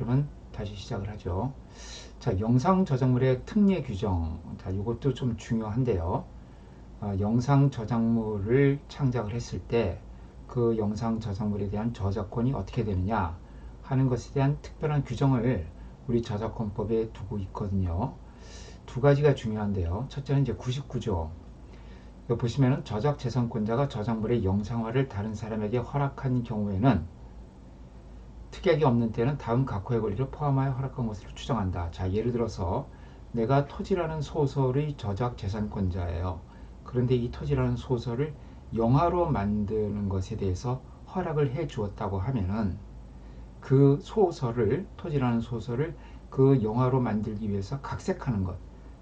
그러면 다시 시작을 하죠. 자, 영상 저작물의 특례 규정. 자, 이것도 좀 중요한데요. 영상 저작물을 창작을 했을 때 그 영상 저작물에 대한 저작권이 어떻게 되느냐 하는 것에 대한 특별한 규정을 우리 저작권법에 두고 있거든요. 두 가지가 중요한데요. 첫째는 이제 99조. 여기 보시면은 저작재산권자가 저작물의 영상화를 다른 사람에게 허락한 경우에는 특약이 없는 때는 다음 각호의 권리를 포함하여 허락한 것으로 추정한다. 자, 예를 들어서 내가 토지라는 소설의 저작재산권자예요. 그런데 이 토지라는 소설을 영화로 만드는 것에 대해서 허락을 해 주었다고 하면은 그 소설을, 토지라는 소설을 그 영화로 만들기 위해서 각색하는 것,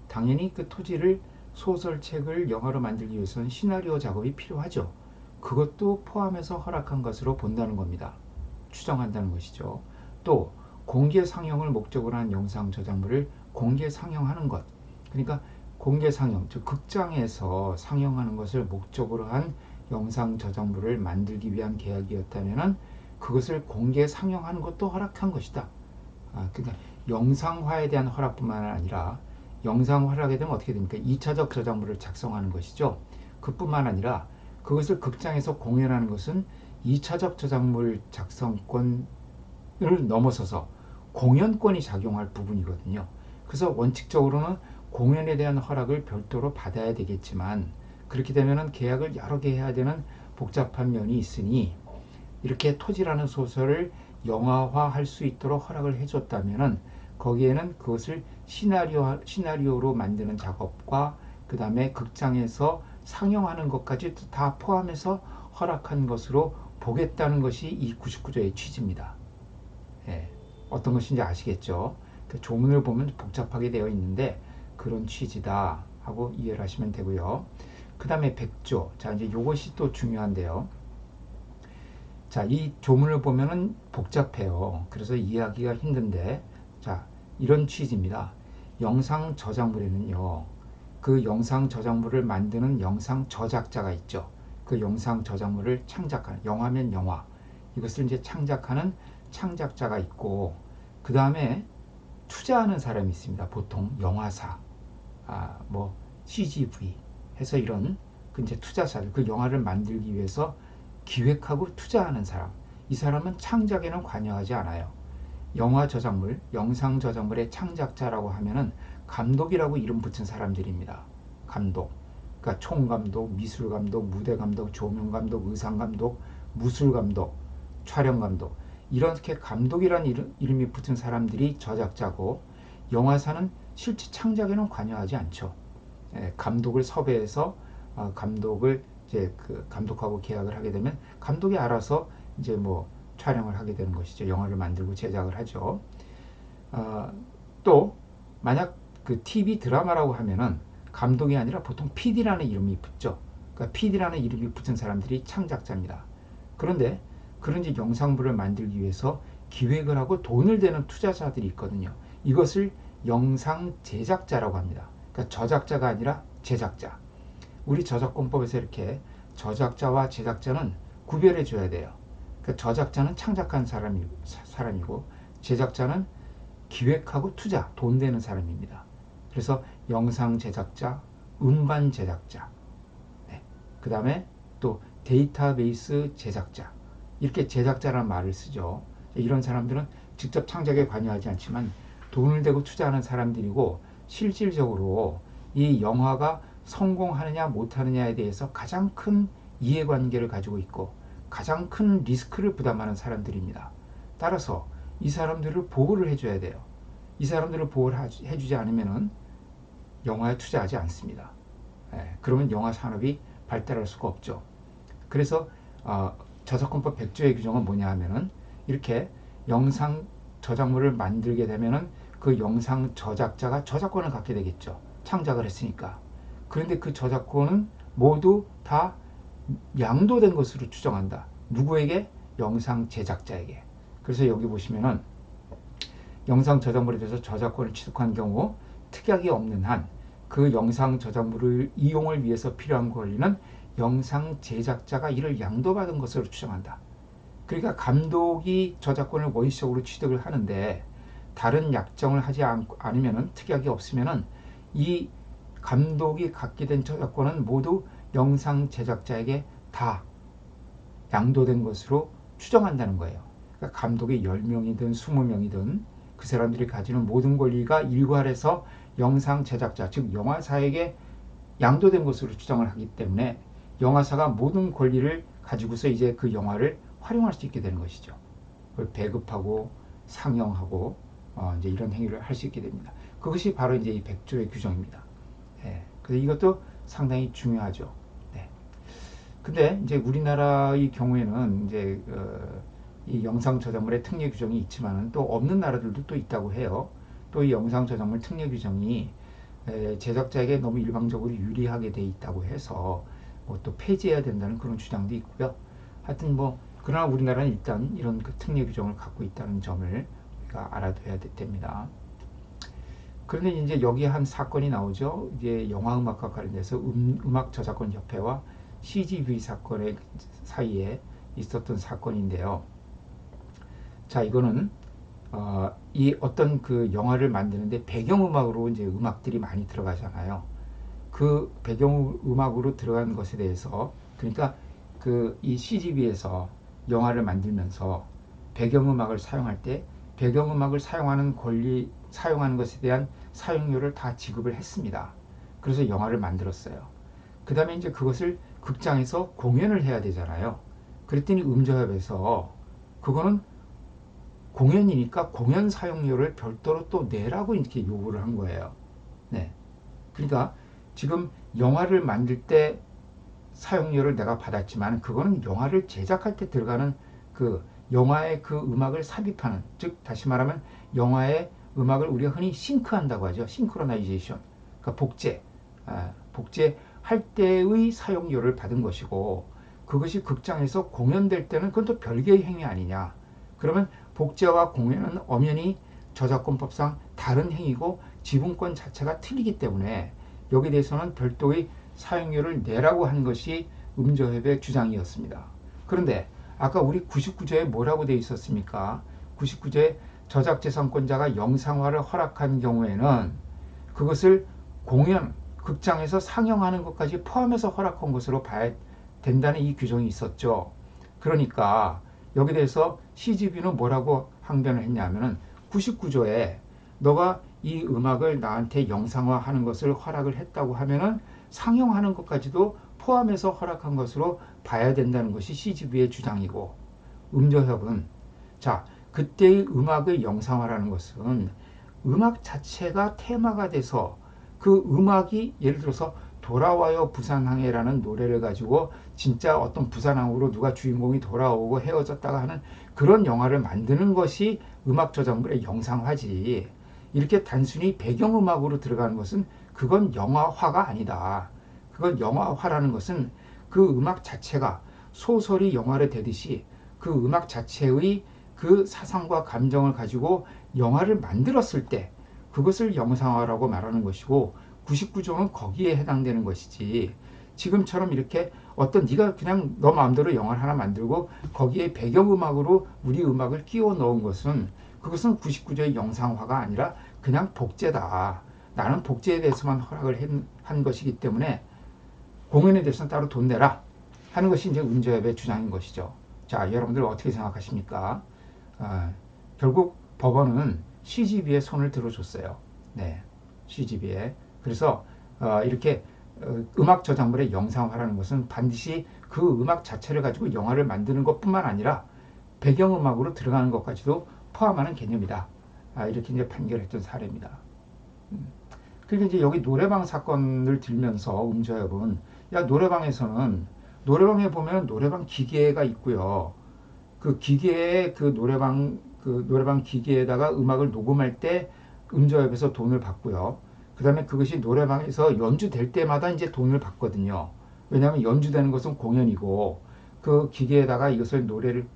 당연히 그 토지를, 소설책을 영화로 만들기 위해서는 시나리오 작업이 필요하죠. 그것도 포함해서 허락한 것으로 본다는 겁니다. 추정한다는 것이죠. 또 공개 상영을 목적으로 한 영상 저작물을 공개 상영하는 것, 그러니까 공개 상영, 즉 극장에서 상영하는 것을 목적으로 한 영상 저작물을 만들기 위한 계약이었다면 그것을 공개 상영하는 것도 허락한 것이다. 그러니까 영상화에 대한 허락뿐만 아니라 영상화하게 되면 어떻게 됩니까? 2차적 저작물을 작성하는 것이죠. 그뿐만 아니라 그것을 극장에서 공연하는 것은 2차적 저작물 작성권을 넘어서서 공연권이 작용할 부분이거든요. 그래서 원칙적으로는 공연에 대한 허락을 별도로 받아야 되겠지만 그렇게 되면 계약을 여러 개 해야 되는 복잡한 면이 있으니 이렇게 토지라는 소설을 영화화할 수 있도록 허락을 해줬다면 거기에는 그것을 시나리오로 만드는 작업과 그 다음에 극장에서 상영하는 것까지 다 포함해서 허락한 것으로 보겠다는 것이 이 99조의 취지입니다. 예, 어떤 것인지 아시겠죠? 그 조문을 보면 복잡하게 되어 있는데 그런 취지다 하고 이해를 하시면 되고요. 그 다음에 100조. 자, 이제 이것이 또 중요한데요. 자, 이 조문을 보면은 복잡해요. 그래서 이해하기가 힘든데, 자, 이런 취지입니다. 영상 저작물에는요, 그 영상 저작물을 만드는 영상 저작자가 있죠. 그 영상 저작물을 창작하는, 영화면 영화, 이것을 이제 창작하는 창작자가 있고, 그 다음에 투자하는 사람이 있습니다. 보통 영화사, 뭐 CGV 해서 이런 그 이제 투자사들, 그 영화를 만들기 위해서 기획하고 투자하는 사람. 이 사람은 창작에는 관여하지 않아요. 영화 저작물, 영상 저작물의 창작자라고 하면은 감독이라고 이름 붙은 사람들입니다. 감독. 그러니까 총감독, 미술감독, 무대감독, 조명감독, 의상감독, 무술감독, 촬영감독. 이렇게 감독이라는 이름이 붙은 사람들이 저작자고 영화사는 실제 창작에는 관여하지 않죠. 감독을 섭외해서 감독을 이제 그 감독하고 계약을 하게 되면 감독이 알아서 이제 뭐 촬영을 하게 되는 것이죠. 영화를 만들고 제작을 하죠. 또 만약 그 TV 드라마라고 하면은 감독이 아니라 보통 PD라는 이름이 붙죠. 그러니까 PD라는 이름이 붙은 사람들이 창작자입니다. 그런데 그런 이제 영상물을 만들기 위해서 기획을 하고 돈을 대는 투자자들이 있거든요. 이것을 영상 제작자라고 합니다. 그러니까 저작자가 아니라 제작자. 우리 저작권법에서 이렇게 저작자와 제작자는 구별해 줘야 돼요. 그러니까 저작자는 창작한 사람이고 제작자는 기획하고 투자, 돈 되는 사람입니다. 그래서 영상 제작자, 음반 제작자, 네. 그 다음에 또 데이터베이스 제작자, 이렇게 제작자라는 말을 쓰죠. 이런 사람들은 직접 창작에 관여하지 않지만 돈을 대고 투자하는 사람들이고 실질적으로 이 영화가 성공하느냐 못하느냐에 대해서 가장 큰 이해관계를 가지고 있고 가장 큰 리스크를 부담하는 사람들입니다. 따라서 이 사람들을 보호를 해줘야 돼요. 이 사람들을 보호를 해주지 않으면 영화에 투자하지 않습니다. 그러면 영화 산업이 발달할 수가 없죠. 그래서 저작권법 100조의 규정은 뭐냐 하면은 이렇게 영상 저작물을 만들게 되면은 그 영상 저작자가 저작권을 갖게 되겠죠. 창작을 했으니까. 그런데 그 저작권은 모두 다 양도된 것으로 추정한다. 누구에게? 영상 제작자에게. 그래서 여기 보시면은 영상 저작물에 대해서 저작권을 취득한 경우 특약이 없는 한 그 영상 저작물을 이용을 위해서 필요한 권리는 영상 제작자가 이를 양도받은 것으로 추정한다. 그러니까 감독이 저작권을 원시적으로 취득을 하는데 다른 약정을 하지 않으면은, 특약이 없으면은 이 감독이 갖게 된 저작권은 모두 영상 제작자에게 다 양도된 것으로 추정한다는 거예요. 그러니까 감독이 10명이든 20명이든 그 사람들이 가지는 모든 권리가 일괄해서 영상 제작자, 즉 영화사에게 양도된 것으로 추정을 하기 때문에 영화사가 모든 권리를 가지고서 이제 그 영화를 활용할 수 있게 되는 것이죠. 그걸 배급하고 상영하고 이제 이런 행위를 할 수 있게 됩니다. 그것이 바로 이제 이 100조의 규정입니다. 예, 그래서 이것도 상당히 중요하죠. 네. 근데 이제 우리나라의 경우에는 이제 이 영상 저작물의 특례 규정이 있지만은 또 없는 나라들도 또 있다고 해요. 또 이 영상 저작물 특례 규정이 제작자에게 너무 일방적으로 유리하게 돼 있다고 해서 뭐또 폐지해야 된다는 그런 주장도 있고요. 하여튼 뭐 그러나 우리나라는 일단 이런 그 특례 규정을 갖고 있다는 점을 우리가 알아둬야 됩니다. 그런데 이제 여기에 한 사건이 나오죠. 이제 영화음악과 관련해서 음악 저작권 협회와 CGV 사건의 사이에 있었던 사건인데요. 자, 이거는 이 어떤 그 영화를 만드는데 배경음악으로 이제 음악들이 많이 들어가잖아요. 그 배경음악으로 들어간 것에 대해서, 그러니까 그 이 CGV에서 영화를 만들면서 배경음악을 사용할 때 배경음악을 사용하는 권리, 사용하는 것에 대한 사용료를 다 지급을 했습니다. 그래서 영화를 만들었어요. 그 다음에 이제 그것을 극장에서 공연을 해야 되잖아요. 그랬더니 음저협에서 그거는 공연이니까 공연 사용료를 별도로 또 내라고 이렇게 요구를 한 거예요. 네. 그러니까 지금 영화를 만들 때 사용료를 내가 받았지만 그거는 영화를 제작할 때 들어가는 그 영화의 그 음악을 삽입하는, 즉 다시 말하면 영화의 음악을 우리가 흔히 싱크한다고 하죠. 싱크로나이제이션. 그러니까 복제할 때의 사용료를 받은 것이고, 그것이 극장에서 공연될 때는 그건 또 별개의 행위 아니냐. 그러면 복제와 공연은 엄연히 저작권법상 다른 행위고 지분권 자체가 틀리기 때문에 여기에 대해서는 별도의 사용료를 내라고 한 것이 음저협의 주장이었습니다. 그런데 아까 우리 99조에 뭐라고 되어 있었습니까? 99조에 저작재산권자가 영상화를 허락한 경우에는 그것을 공연, 극장에서 상영하는 것까지 포함해서 허락한 것으로 봐야 된다는 이 규정이 있었죠. 그러니까 여기에 대해서 CGV는 뭐라고 항변을 했냐면은 99조에 너가 이 음악을 나한테 영상화하는 것을 허락을 했다고 하면은 상영하는 것까지도 포함해서 허락한 것으로 봐야 된다는 것이 CGV의 주장이고, 음저협은 자, 그때의 음악의 영상화라는 것은 음악 자체가 테마가 돼서 그 음악이 예를 들어서 돌아와요 부산항해라는 노래를 가지고 진짜 어떤 부산항으로 누가 주인공이 돌아오고 헤어졌다가 하는 그런 영화를 만드는 것이 음악 저작물의 영상화지, 이렇게 단순히 배경음악으로 들어가는 것은 그건 영화화가 아니다. 그건 영화화라는 것은 그 음악 자체가 소설이 영화를 되듯이 그 음악 자체의 그 사상과 감정을 가지고 영화를 만들었을 때 그것을 영상화라고 말하는 것이고, 99조는 거기에 해당되는 것이지, 지금처럼 이렇게 어떤 네가 그냥 너 마음대로 영화를 하나 만들고 거기에 배경음악으로 우리 음악을 끼워 넣은 것은 그것은 99조의 영상화가 아니라 그냥 복제다. 나는 복제에 대해서만 허락을 한 것이기 때문에 공연에 대해서는 따로 돈 내라 하는 것이 이제 음저협의 주장인 것이죠. 자, 여러분들 어떻게 생각하십니까? 결국 법원은 CGV에 손을 들어줬어요. 네, CGV에. 그래서 이렇게 음악 저작물의 영상화라는 것은 반드시 그 음악 자체를 가지고 영화를 만드는 것뿐만 아니라 배경음악으로 들어가는 것까지도 포함하는 개념이다. 이렇게 이제 판결했던 사례입니다. 그리고 이제 여기 노래방 사건을 들면서 음저협은 야, 노래방에 보면 노래방 기계가 있고요. 그 기계에 그 노래방 기계에다가 음악을 녹음할 때 음저협에서 돈을 받고요. 그 다음에 그것이 노래방에서 연주될 때마다 이제 돈을 받거든요. 왜냐하면 연주되는 것은 공연이고 그 기계에다가 이것을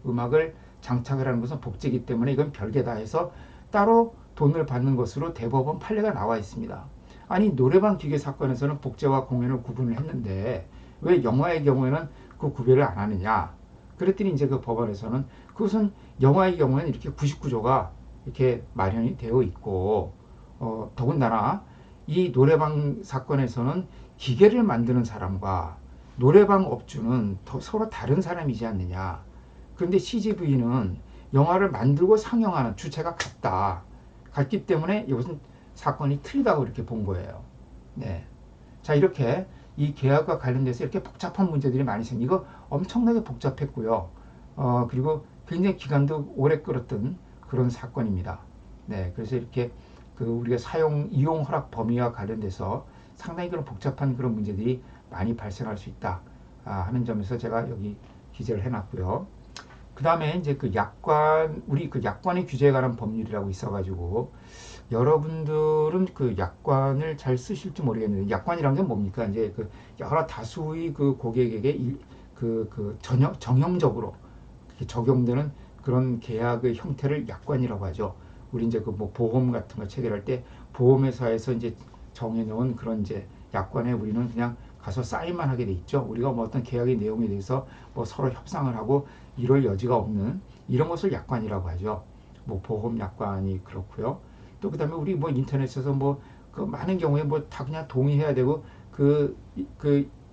음악을 장착을 하는 것은 복제이기 때문에 이건 별개다 해서 따로 돈을 받는 것으로 대법원 판례가 나와 있습니다. 아니, 노래방 기계 사건에서는 복제와 공연을 구분을 했는데 왜 영화의 경우에는 그 구별을 안 하느냐. 그랬더니 이제 그 법원에서는 그것은 영화의 경우에는 이렇게 99조가 이렇게 마련이 되어 있고, 더군다나 이 노래방 사건에서는 기계를 만드는 사람과 노래방 업주는 서로 다른 사람이지 않느냐. 그런데 CGV는 영화를 만들고 상영하는 주체가 같기 때문에 이것은 사건이 틀리다고 이렇게 본 거예요. 네. 자, 이렇게 이 계약과 관련돼서 이렇게 복잡한 문제들이 많이 이거 엄청나게 복잡했고요. 그리고 굉장히 기간도 오래 끌었던 그런 사건입니다. 네, 그래서 이렇게 우리가 이용 허락 범위와 관련돼서 상당히 그런 복잡한 그런 문제들이 많이 발생할 수 있다 하는 점에서 제가 여기 기재를 해놨고요. 그 다음에 이제 우리 약관의 규제에 관한 법률이라고 있어가지고 여러분들은 그 약관을 잘 쓰실지 모르겠는데, 약관이란 게 뭡니까? 이제 여러 다수의 고객에게 정형적으로 적용되는 그런 계약의 형태를 약관이라고 하죠. 우리 이제 뭐 보험 같은 거 체결할 때 보험회사에서 이제 정해놓은 그런 이제 약관에 우리는 그냥 가서 사인만 하게 돼 있죠. 우리가 뭐 어떤 계약의 내용에 대해서 뭐 서로 협상을 하고 이럴 여지가 없는 이런 것을 약관이라고 하죠. 뭐 보험 약관이 그렇고요. 또 그다음에 우리 뭐 인터넷에서 뭐 많은 경우에 뭐 다 그냥 동의해야 되고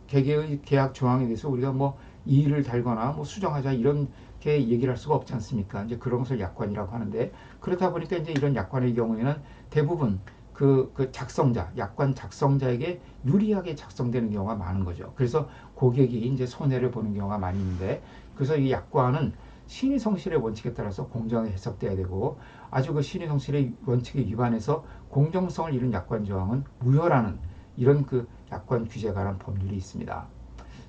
개개의 계약 조항에 대해서 우리가 뭐 이의를 달거나 뭐 수정하자 이렇게 얘기를 할 수가 없지 않습니까? 이제 그런 것을 약관이라고 하는데, 그렇다 보니까 이제 이런 약관의 경우에는 대부분 약관 작성자에게 유리하게 작성되는 경우가 많은 거죠. 그래서 고객이 이제 손해를 보는 경우가 많이 있는데, 그래서 이 약관은 신의 성실의 원칙에 따라서 공정하게 해석돼야 되고, 아주 신의 성실의 원칙에 위반해서 공정성을 잃은 약관 조항은 무효라는 이런 약관 규제에 관한 법률이 있습니다.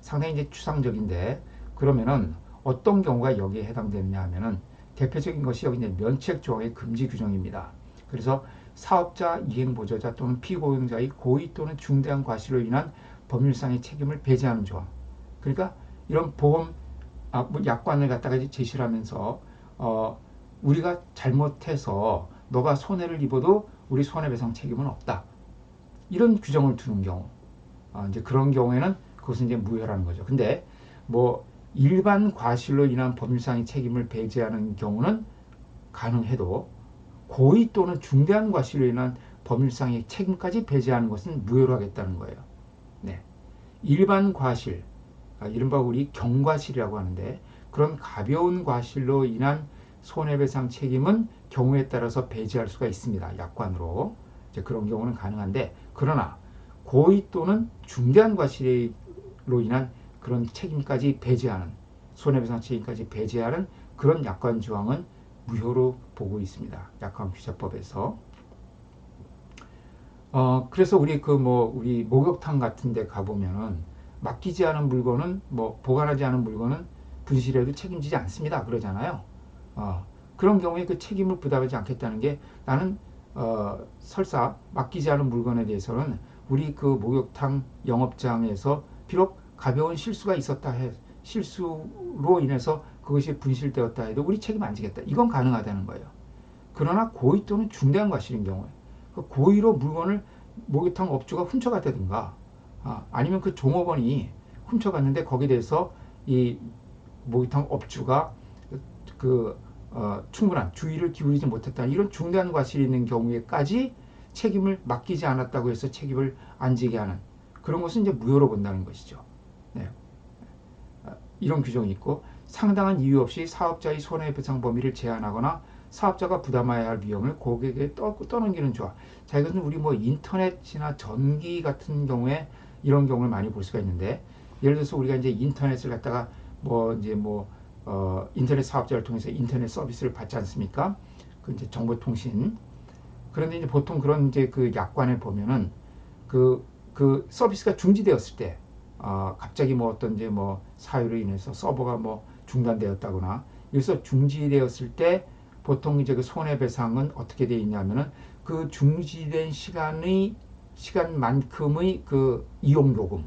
상당히 이제 추상적인데, 그러면은 어떤 경우가 여기에 해당되느냐 하면은 대표적인 것이 여기 이제 면책 조항의 금지 규정입니다. 그래서 사업자, 이행 보조자 또는 피고용자의 고의 또는 중대한 과실로 인한 법률상의 책임을 배제하는 조항. 그러니까 이런 뭐 약관을 갖다가 제시를 하면서 우리가 잘못해서 너가 손해를 입어도 우리 손해배상 책임은 없다. 이런 규정을 두는 경우, 이제 그런 경우에는 그것은 이제 무효라는 거죠. 근데 뭐 일반 과실로 인한 법률상의 책임을 배제하는 경우는 가능해도 고의 또는 중대한 과실로 인한 법률상의 책임까지 배제하는 것은 무효로 하겠다는 거예요. 네. 일반 과실, 이른바 우리 경과실이라고 하는데, 그런 가벼운 과실로 인한 손해배상 책임은 경우에 따라서 배제할 수가 있습니다. 약관으로. 이제 그런 경우는 가능한데, 그러나 고의 또는 중대한 과실로 인한 그런 책임까지 배제하는, 손해배상 책임까지 배제하는 그런 약관 조항은 무효로 보고 있습니다. 약관규제법에서. 그래서 우리 목욕탕 같은 데 가보면은 맡기지 않은 물건은, 뭐 보관하지 않은 물건은 분실해도 책임지지 않습니다. 그러잖아요. 그런 경우에 그 책임을 부담하지 않겠다는 게, 나는 설사 맡기지 않은 물건에 대해서는 우리 목욕탕 영업장에서 비록 가벼운 실수가 있었다 실수로 인해서 그것이 분실되었다 해도 우리 책임 안 지겠다. 이건 가능하다는 거예요. 그러나 고의 또는 중대한 과실인 경우에 고의로 물건을 목욕탕 업주가 훔쳐갔다든가, 아니면 그 종업원이 훔쳐갔는데 거기에 대해서 이 목욕탕 업주가 충분한 주의를 기울이지 못했다, 이런 중대한 과실이 있는 경우에까지 책임을 맡기지 않았다고 해서 책임을 안 지게 하는 그런 것은 이제 무효로 본다는 것이죠. 네. 이런 규정이 있고, 상당한 이유 없이 사업자의 손해배상 범위를 제한하거나 사업자가 부담해야 할 위험을 고객에게 떠넘기는 조항. 자, 이것은 우리 뭐 인터넷이나 전기 같은 경우에 이런 경우를 많이 볼 수가 있는데, 예를 들어서 우리가 이제 인터넷을 갖다가 인터넷 사업자를 통해서 인터넷 서비스를 받지 않습니까? 이제 정보통신. 그런데 이제 보통 그런 이제 약관에 보면은 서비스가 중지되었을 때, 갑자기 뭐 어떤 이제 뭐 사유로 인해서 서버가 뭐 중단되었다거나, 여기서 중지되었을 때 보통 이제 손해배상은 어떻게 되어 있냐면은 중지된 시간만큼의 이용 요금,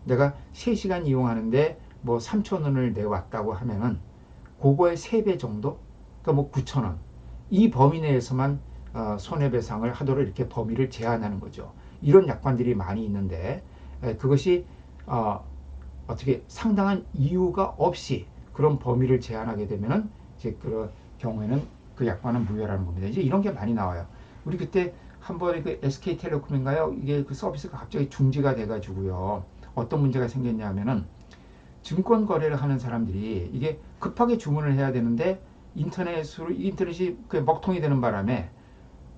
내가 3시간 이용하는데 뭐 3,000원을 내왔다고 하면은 그거의 3배 정도, 그러니까 뭐 9,000원, 이 범위 내에서만 손해배상을 하도록 이렇게 범위를 제한하는 거죠. 이런 약관들이 많이 있는데, 그것이 어떻게 상당한 이유가 없이 그런 범위를 제한하게 되면은 이제 그런 경우에는 그 약관은 무효라는 겁니다. 이제 이런 게 많이 나와요. 우리 그때 한번 그 SK텔레콤인가요? 이게 그 서비스가 갑자기 중지가 돼가지고요. 어떤 문제가 생겼냐면은 증권 거래를 하는 사람들이 이게 급하게 주문을 해야 되는데 인터넷이 그 먹통이 되는 바람에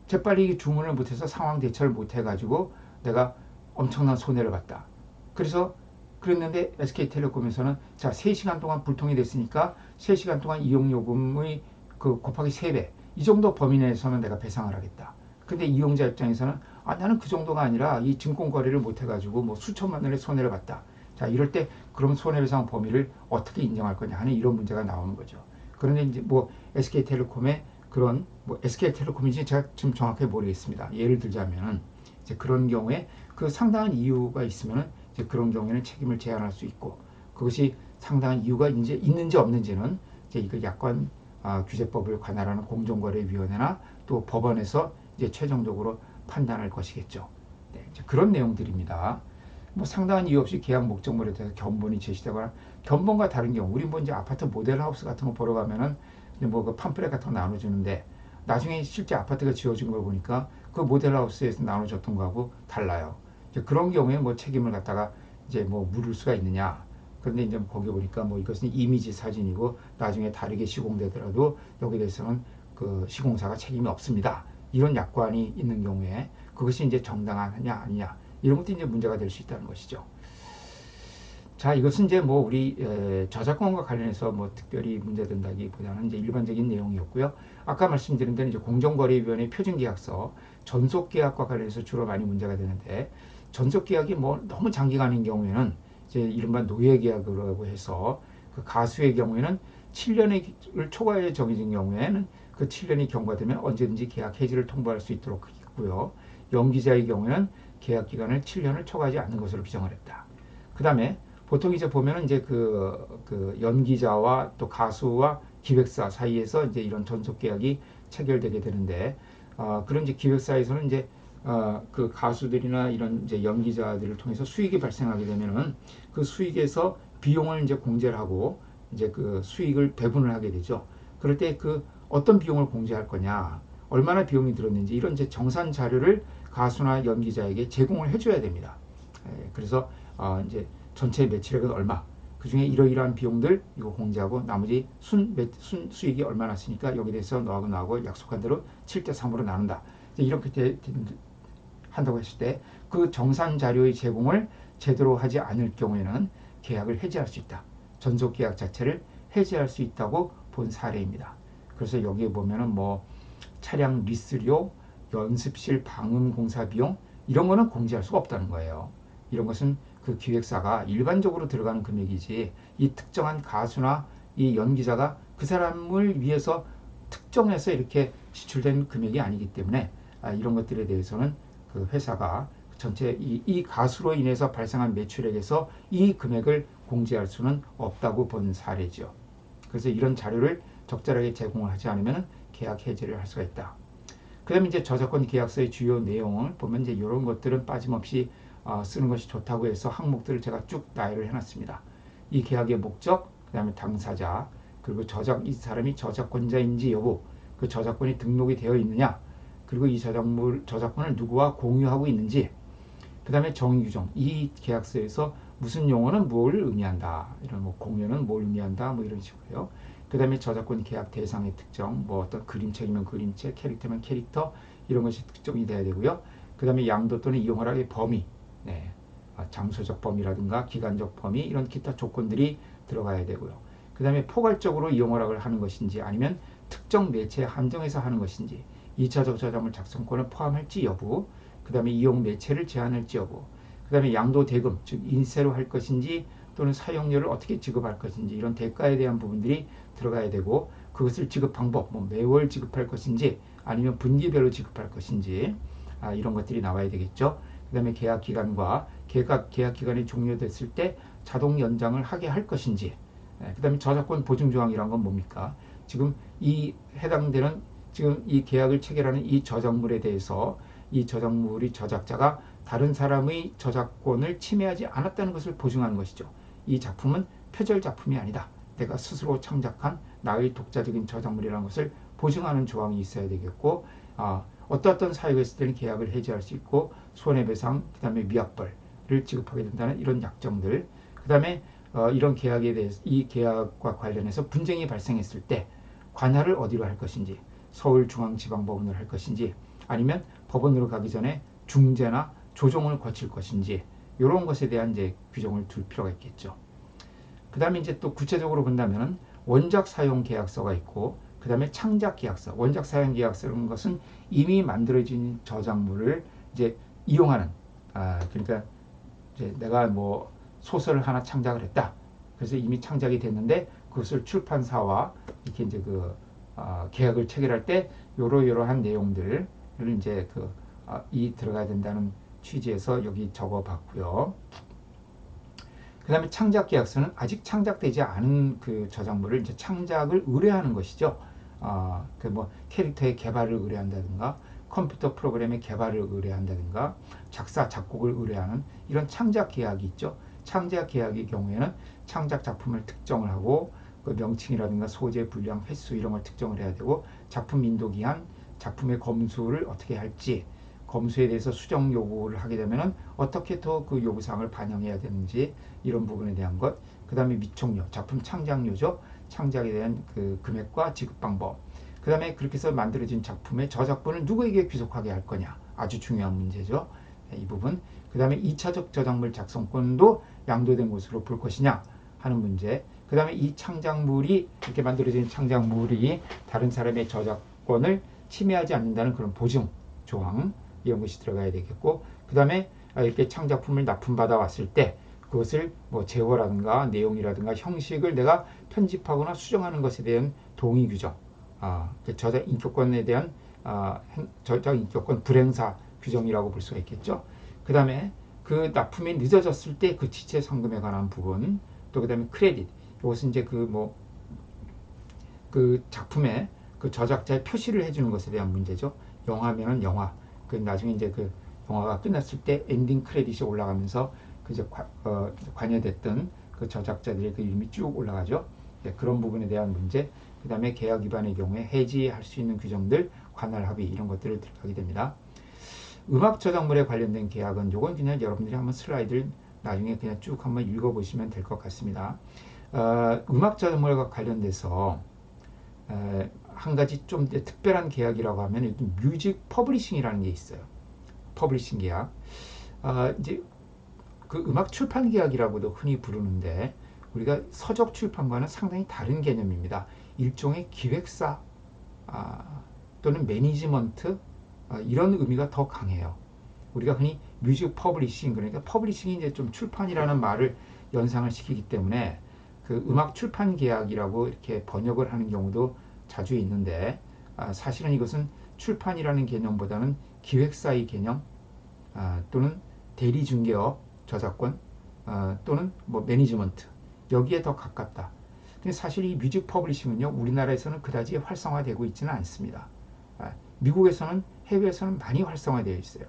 재빨리 주문을 못해서 상황 대처를 못해가지고 내가 엄청난 손해를 봤다. 그래서 그랬는데 SK텔레콤에서는 자 3시간 동안 불통이 됐으니까 3시간 동안 이용요금의 그 곱하기 3배 이 정도 범위 내에서는 내가 배상을 하겠다. 근데 이용자 입장에서는 아 나는 그 정도가 아니라 이 증권 거래를 못해가지고 뭐 수천만 원의 손해를 봤다. 자 이럴 때 그럼 손해배상 범위를 어떻게 인정할 거냐 하는 이런 문제가 나오는 거죠. 그런데 이제 뭐 SK텔레콤의 그런 뭐 SK텔레콤인지 제가 지금 정확하게 모르겠습니다. 예를 들자면은 이제 그런 경우에 그 상당한 이유가 있으면은 이제 그런 경우에는 책임을 제한할 수 있고 그것이 상당한 이유가 이제 있는지 없는지는 이제 이거 약관 규제법을 관할하는 공정거래위원회나 또 법원에서 이제 최종적으로 판단할 것이겠죠. 네, 이제 그런 내용들입니다. 뭐 상당한 이유 없이 계약 목적물에 대해서 견본이 제시되거나 견본과 다른 경우 우리 뭐 이제 아파트 모델하우스 같은 거 보러 가면은 뭐 그 팜플렛 같은 거 나눠주는데 나중에 실제 아파트가 지어진 걸 보니까 그 모델하우스에서 나눠줬던 거하고 달라요. 이제 그런 경우에 뭐 책임을 갖다가 이제 뭐 물을 수가 있느냐. 그런데 이제 거기 보니까 뭐 이것은 이미지 사진이고 나중에 다르게 시공되더라도 여기에 대해서는 그 시공사가 책임이 없습니다. 이런 약관이 있는 경우에 그것이 이제 정당하냐 아니냐 이런 것도 이제 문제가 될 수 있다는 것이죠. 자, 이것은 이제 뭐 우리 저작권과 관련해서 뭐 특별히 문제된다기보다는 이제 일반적인 내용이었고요. 아까 말씀드린 대로 이제 공정거래위원회 표준계약서 전속계약과 관련해서 주로 많이 문제가 되는데 전속계약이 뭐 너무 장기간인 경우에는 이제 이른바 노예계약이라고 해서 그 가수의 경우에는 7년을 초과해 정해진 경우에는 그 7년이 경과되면 언제든지 계약 해지를 통보할 수 있도록 있고요. 연기자의 경우에는 계약 기간을 7년을 초과하지 않는 것으로 규정을 했다. 그 다음에 보통 이제 보면은 이제 그 연기자와 또 가수와 기획사 사이에서 이제 이런 전속 계약이 체결되게 되는데, 그런 이제 기획사에서는 이제 그 가수들이나 이런 이제 연기자들을 통해서 수익이 발생하게 되면은 그 수익에서 비용을 이제 공제를 하고 이제 그 수익을 배분을 하게 되죠. 그럴 때 그 어떤 비용을 공제할 거냐, 얼마나 비용이 들었는지 이런 이제 정산 자료를 가수나 연기자에게 제공을 해줘야 됩니다. 그래서 이제 전체 매출액은 얼마, 그 중에 이러이러한 비용들 이거 공제하고 나머지 순 수익이 얼마 났으니까 여기 대해서 너하고 나하고 약속한 대로 7대3으로 나눈다. 이렇게 한다고 했을 때 그 정산 자료의 제공을 제대로 하지 않을 경우에는 계약을 해지할 수 있다. 전속 계약 자체를 해지할 수 있다고 본 사례입니다. 그래서 여기에 보면은 뭐 차량 리스료, 연습실 방음 공사 비용 이런 거는 공제할 수가 없다는 거예요. 이런 것은 그 기획사가 일반적으로 들어가는 금액이지 이 특정한 가수나 이 연기자가 그 사람을 위해서 특정해서 이렇게 지출된 금액이 아니기 때문에 이런 것들에 대해서는 그 회사가 전체 이 가수로 인해서 발생한 매출액에서 이 금액을 공제할 수는 없다고 본 사례죠. 그래서 이런 자료를 적절하게 제공을 하지 않으면 계약 해지를 할 수가 있다. 그 다음에 이제 저작권 계약서의 주요 내용을 보면 이제 이런 것들은 빠짐없이 쓰는 것이 좋다고 해서 항목들을 제가 쭉 나열을 해놨습니다. 이 계약의 목적, 그 다음에 당사자, 그리고 이 사람이 저작권자인지 여부, 그 저작권이 등록이 되어 있느냐, 그리고 이 저작권을 누구와 공유하고 있는지, 그 다음에 정의 규정, 이 계약서에서 무슨 용어는 뭘 의미한다, 이런 뭐 공유는 뭘 의미한다, 뭐 이런 식으로요. 그 다음에 저작권 계약 대상의 특정, 뭐 어떤 그림책이면 그림책, 캐릭터면 캐릭터 이런 것이 특정이 돼야 되고요. 그 다음에 양도 또는 이용허락의 범위, 네, 장소적 범위라든가 기간적 범위 이런 기타 조건들이 들어가야 되고요. 그 다음에 포괄적으로 이용허락을 하는 것인지 아니면 특정 매체에 한정해서 하는 것인지 2차적 저작물 작성권을 포함할지 여부, 그 다음에 이용 매체를 제한할지 여부, 그 다음에 양도 대금, 즉 인세로 할 것인지 또는 사용료를 어떻게 지급할 것인지 이런 대가에 대한 부분들이 들어가야 되고 그것을 지급 방법, 뭐 매월 지급할 것인지 아니면 분기별로 지급할 것인지 이런 것들이 나와야 되겠죠. 그 다음에 계약 기간과 계약 기간이 종료됐을 때 자동 연장을 하게 할 것인지, 그 다음에 저작권 보증 조항이란 건 뭡니까? 지금 이 해당되는 지금 이 계약을 체결하는 이 저작물에 대해서 이 저작물의 저작자가 다른 사람의 저작권을 침해하지 않았다는 것을 보증하는 것이죠. 이 작품은 표절 작품이 아니다. 내가 스스로 창작한 나의 독자적인 저작물이라는 것을 보증하는 조항이 있어야 되겠고, 어떤 사유가 있을 때는 계약을 해지할 수 있고 손해배상, 그 다음에 미약벌을 지급하게 된다는 이런 약정들, 그 다음에 이런 계약에 대해서 이 계약과 관련해서 분쟁이 발생했을 때 관할을 어디로 할 것인지, 서울중앙지방법원으로 할 것인지, 아니면 법원으로 가기 전에 중재나 조정을 거칠 것인지, 이런 것에 대한 이제 규정을 둘 필요가 있겠죠. 그 다음에 이제 또 구체적으로 본다면 원작 사용 계약서가 있고, 그 다음에 창작 계약서. 원작 사용 계약서라는 것은 이미 만들어진 저작물을 이제 이용하는, 그러니까 이제 내가 뭐 소설을 하나 창작을 했다. 그래서 이미 창작이 됐는데 그것을 출판사와 이렇게 이제 계약을 체결할 때 요러요러한 내용들을 이제 이 들어가야 된다는 취지에서 여기 적어봤고요. 그 다음에 창작 계약서는 아직 창작되지 않은 그 저작물을 이제 창작을 의뢰하는 것이죠. 그 뭐 캐릭터의 개발을 의뢰한다든가, 컴퓨터 프로그램의 개발을 의뢰한다든가, 작사 작곡을 의뢰하는 이런 창작 계약이 있죠. 창작 계약의 경우에는 창작 작품을 특정을 하고 그 명칭이라든가 소재, 분량, 횟수 이런 걸 특정을 해야 되고, 작품 인도 기한, 작품의 검수를 어떻게 할지, 검수에 대해서 수정 요구를 하게 되면은 어떻게 더 그 요구사항을 반영해야 되는지 이런 부분에 대한 것, 그 다음에 미총료, 작품 창작료죠. 창작에 대한 그 금액과 지급 방법, 그 다음에 그렇게 해서 만들어진 작품의 저작권을 누구에게 귀속하게 할 거냐, 아주 중요한 문제죠. 이 부분. 그 다음에 2차적 저작물 작성권도 양도된 것으로 볼 것이냐 하는 문제. 그 다음에 이 창작물이, 이렇게 만들어진 창작물이 다른 사람의 저작권을 침해하지 않는다는 그런 보증 조항, 이런 것이 들어가야 되겠고, 그 다음에 이렇게 창작품을 납품받아 왔을 때 그것을 뭐 제어라든가 내용이라든가 형식을 내가 편집하거나 수정하는 것에 대한 동의 규정, 저작 인격권에 대한 저작 인격권 불행사 규정이라고 볼 수가 있겠죠. 그 다음에 그 납품이 늦어졌을 때 그 지체 상금에 관한 부분, 또 그 다음에 크레딧, 이것은 이제 그 작품에 그 저작자의 표시를 해주는 것에 대한 문제죠. 영화면은 영화, 그 나중에 이제 그 영화가 끝났을 때 엔딩 크레딧이 올라가면서 그 이제 관여됐던 그 저작자들의 그 이름이 쭉 올라가죠. 네, 그런 부분에 대한 문제, 그 다음에 계약 위반의 경우에 해지할 수 있는 규정들, 관할 합의 이런 것들을 들어가게 됩니다. 음악 저작물에 관련된 계약은 요건 그냥 여러분들이 한번 슬라이드를 나중에 그냥 쭉 한번 읽어보시면 될 것 같습니다. 음악 저작물과 관련돼서 한 가지 좀 특별한 계약이라고 하면 뮤직 퍼블리싱이라는 게 있어요. 퍼블리싱 계약. 이제 그 음악 출판 계약이라고도 흔히 부르는데 우리가 서적 출판과는 상당히 다른 개념입니다. 일종의 기획사 또는 매니지먼트, 이런 의미가 더 강해요. 우리가 흔히 뮤직 퍼블리싱, 그러니까 퍼블리싱이 이제 좀 출판이라는 말을 연상을 시키기 때문에 그 음악 출판 계약이라고 이렇게 번역을 하는 경우도 자주 있는데, 사실은 이것은 출판이라는 개념보다는 기획사의 개념, 또는 대리중개업 저작권, 또는 뭐 매니지먼트, 여기에 더 가깝다. 근데 사실 이 뮤직 퍼블리싱은요, 우리나라에서는 그다지 활성화되고 있지는 않습니다. 미국에서는, 해외에서는 많이 활성화되어 있어요.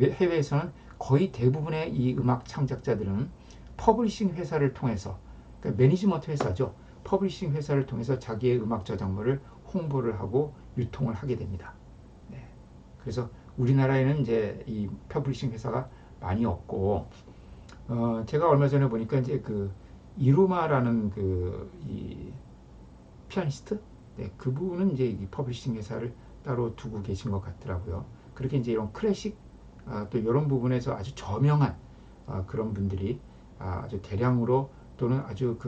해외에서는 거의 대부분의 이 음악 창작자들은 퍼블리싱 회사를 통해서, 그러니까 매니지먼트 회사죠. 퍼블리싱 회사를 통해서 자기의 음악 저작물을 홍보를 하고 유통을 하게 됩니다. 네. 그래서 우리나라에는 이제 이 퍼블리싱 회사가 많이 없고, 제가 얼마 전에 보니까 이제 그 이루마라는 이 피아니스트, 네, 그분은 이제 이 퍼블리싱 회사를 따로 두고 계신 것 같더라고요. 그렇게 이제 이런 클래식, 또 이런 부분에서 아주 저명한 그런 분들이 아주 대량으로 또는 아주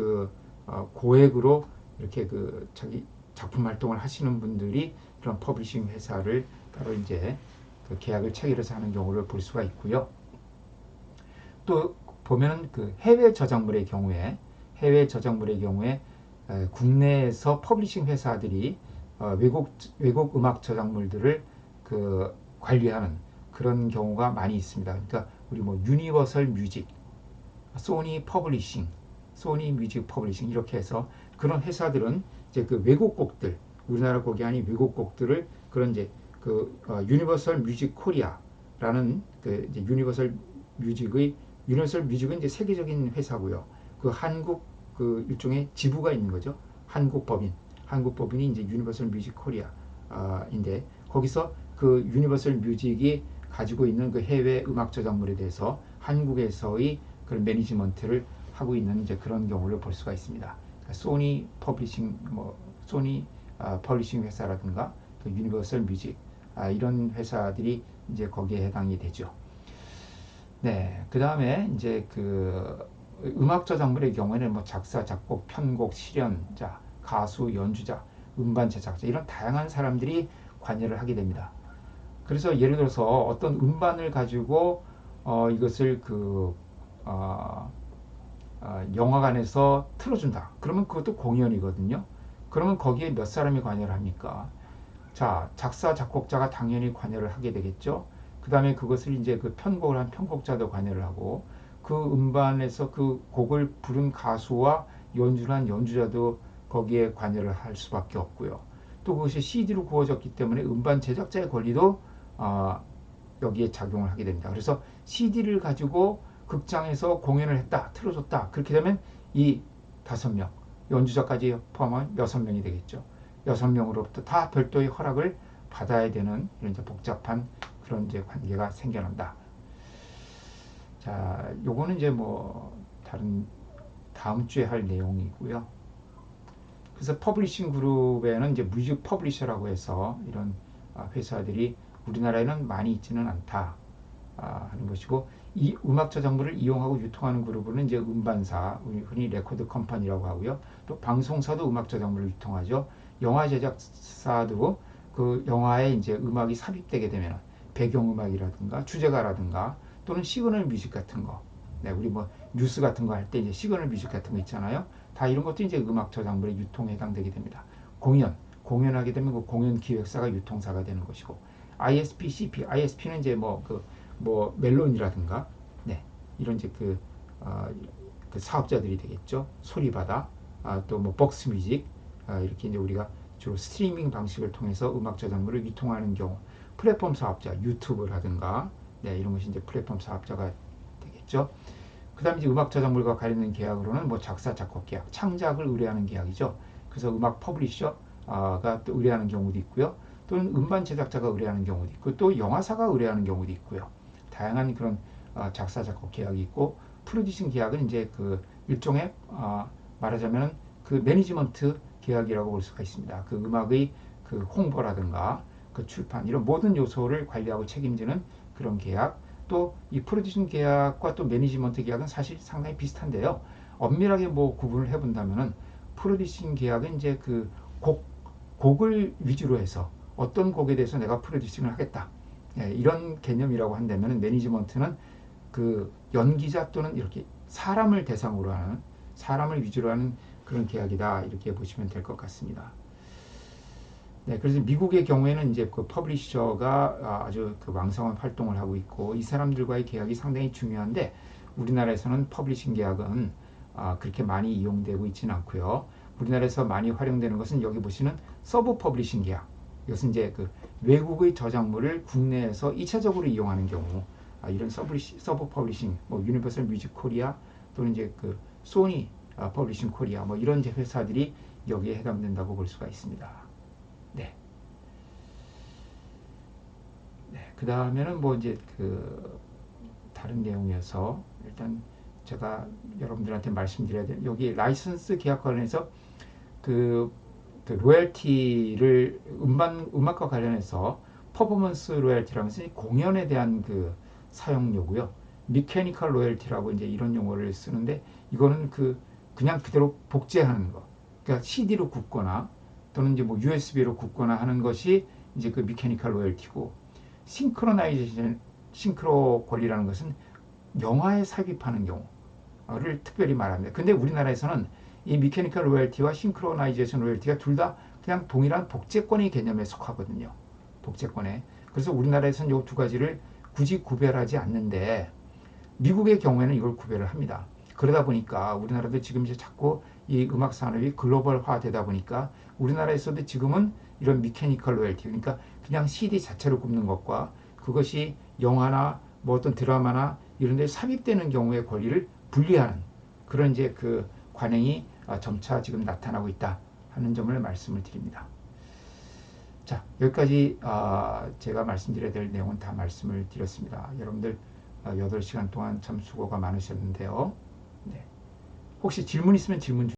고액으로 이렇게 자기 작품 활동을 하시는 분들이 그런 퍼블리싱 회사를 따로 이제 그 계약을 체결해서 하는 경우를 볼 수가 있고요. 또 보면은 그 해외 저작물의 경우에 국내에서 퍼블리싱 회사들이 외국 음악 저작물들을 관리하는 그런 경우가 많이 있습니다. 그러니까 우리 뭐 유니버설 뮤직, 소니 퍼블리싱, 소니 뮤직 퍼블리싱, 이렇게 해서 그런 회사들은 이제 그 외국 곡들, 우리나라 곡이 아닌 외국 곡들을 그런 이제 유니버설 뮤직 코리아라는 이제 유니버설 뮤직은 이제 세계적인 회사고요. 그 한국 일종의 지부가 있는 거죠. 한국 법인, 한국 법인이 이제 유니버설 뮤직 코리아인데 거기서 그 유니버설 뮤직이 가지고 있는 그 해외 음악 저작물에 대해서 한국에서의 그런 매니지먼트를 하고 있는 이제 그런 경우를 볼 수가 있습니다. 그러니까 소니 퍼블리싱 소니 퍼블리싱 회사라든가 그 유니버설 뮤직 이런 회사들이 이제 거기에 해당이 되죠. 네, 그 다음에 이제 그 음악 저작물의 경우에는 뭐 작사, 작곡, 편곡, 실현자, 가수, 연주자, 음반 제작자 이런 다양한 사람들이 관여를 하게 됩니다. 그래서 예를 들어서 어떤 음반을 가지고 이것을 어, 영화관에서 틀어준다. 그러면 그것도 공연이거든요. 그러면 거기에 몇 사람이 관여를 합니까? 자, 작사, 작곡자가 당연히 관여를 하게 되겠죠. 그 다음에 그것을 이제 그 편곡을 한 편곡자도 관여를 하고 그 음반에서 그 곡을 부른 가수와 연주를 한 연주자도 거기에 관여를 할 수밖에 없고요. 또 그것이 CD로 구워졌기 때문에 음반 제작자의 권리도 어, 여기에 작용을 하게 됩니다. 그래서 CD를 가지고 극장에서 공연을 했다, 틀어줬다. 그렇게 되면 이 5명, 연주자까지 포함한 6명이 되겠죠. 6명으로부터 다 별도의 허락을 받아야 되는 이런 이제 복잡한 그런 이제 관계가 생겨난다. 자, 요거는 이제 뭐 다음 주에 할 내용이고요. 그래서 퍼블리싱 그룹에는 이제 뮤직 퍼블리셔라고 해서 이런 회사들이 우리나라에는 많이 있지는 않다 하는 것이고 이 음악 저작물을 이용하고 유통하는 그룹은 이제 음반사, 우리 흔히 레코드 컴퍼니라고 하고요. 또 방송사도 음악 저작물을 유통하죠. 영화 제작사도 그 영화에 이제 음악이 삽입되게 되면 배경음악이라든가 주제가라든가 또는 시그널 뮤직 같은 거, 네, 우리 뭐 뉴스 같은 거 할 때 이제 시그널 뮤직 같은 거 있잖아요. 다 이런 것도 이제 음악 저작물의 유통에 해당되게 됩니다. 공연하게 되면 그 공연 기획사가 유통사가 되는 것이고 ISP, CP, ISP는 이제 뭐 멜론이라든가 네 이런 이제 그 사업자들이 되겠죠. 소리바다 또 뭐 벅스뮤직 이렇게 이제 우리가 주로 스트리밍 방식을 통해서 음악 저작물을 유통하는 경우 플랫폼 사업자 유튜브라든가 네 이런 것이 이제 플랫폼 사업자가 되겠죠. 그다음에 이제 음악 저작물과 관련된 계약으로는 뭐 작사 작곡 계약, 창작을 의뢰하는 계약이죠. 그래서 음악 퍼블리셔가 또 의뢰하는 경우도 있고요. 또는 음반 제작자가 의뢰하는 경우도 있고 또 영화사가 의뢰하는 경우도 있고요. 다양한 그런 작사 작곡 계약이 있고 프로듀싱 계약은 이제 그 일종의 말하자면 그 매니지먼트 계약이라고 볼 수가 있습니다. 그 음악의 그 홍보라든가 그 출판 이런 모든 요소를 관리하고 책임지는 그런 계약. 또 이 프로듀싱 계약과 또 매니지먼트 계약은 사실 상당히 비슷한데요. 엄밀하게 뭐 구분을 해본다면은 프로듀싱 계약은 이제 그 곡을 위주로 해서 어떤 곡에 대해서 내가 프로듀싱을 하겠다. 예, 이런 개념이라고 한다면 매니지먼트는 그 연기자 또는 이렇게 사람을 대상으로 하는 사람을 위주로 하는 그런 계약이다 이렇게 보시면 될 것 같습니다. 네, 그래서 미국의 경우에는 이제 그 퍼블리셔가 아주 그 왕성한 활동을 하고 있고 이 사람들과의 계약이 상당히 중요한데 우리나라에서는 퍼블리싱 계약은 그렇게 많이 이용되고 있지는 않고요. 우리나라에서 많이 활용되는 것은 여기 보시는 서브 퍼블리싱 계약. 이것은 이제 그 외국의 저작물을 국내에서 2차적으로 이용하는 경우 이런 서브 퍼블리싱, 뭐 유니버설 뮤직 코리아 또는 이제 그 소니 퍼블리싱 코리아 뭐 이런 이제 회사들이 여기에 해당된다고 볼 수가 있습니다. 네. 네. 그 다음에는 뭐 이제 그 다른 내용이어서 일단 제가 여러분들한테 말씀드려야 될 여기 라이선스 계약 관련해서 그, 그 로열티를 음악과 관련해서 퍼포먼스 로열티라는 것은 공연에 대한 그 사용료고요. 미케니컬 로열티라고 이제 이런 용어를 쓰는데 이거는 그냥 그대로 복제하는 거. 그러니까 CD로 굽거나 또는 이제 뭐 USB로 굽거나 하는 것이 이제 그 미케니컬 로열티고 싱크로나이제이션 싱크로 권리라는 것은 영화에 삽입하는 경우를 특별히 말합니다. 근데 우리나라에서는 이 미케니컬 로열티와 싱크로나이제이션 로열티가 둘 다 그냥 동일한 복제권의 개념에 속하거든요. 복제권에. 그래서 우리나라에서는 이 두 가지를 굳이 구별하지 않는데 미국의 경우에는 이걸 구별을 합니다. 그러다 보니까 우리나라도 지금 이제 자꾸 이 음악 산업이 글로벌화 되다 보니까 우리나라에서도 지금은 이런 미케니컬 로열티 그러니까 그냥 CD 자체로 굽는 것과 그것이 영화나 뭐 어떤 드라마나 이런 데 삽입되는 경우의 권리를 분리하는 그런 이제 그 관행이 점차 지금 나타나고 있다 하는 점을 말씀을 드립니다. 자, 여기까지 제가 말씀드려야 될 내용은 다 말씀을 드렸습니다. 여러분들 8시간 동안 참 수고가 많으셨는데요. 네. 혹시 질문 있으면 질문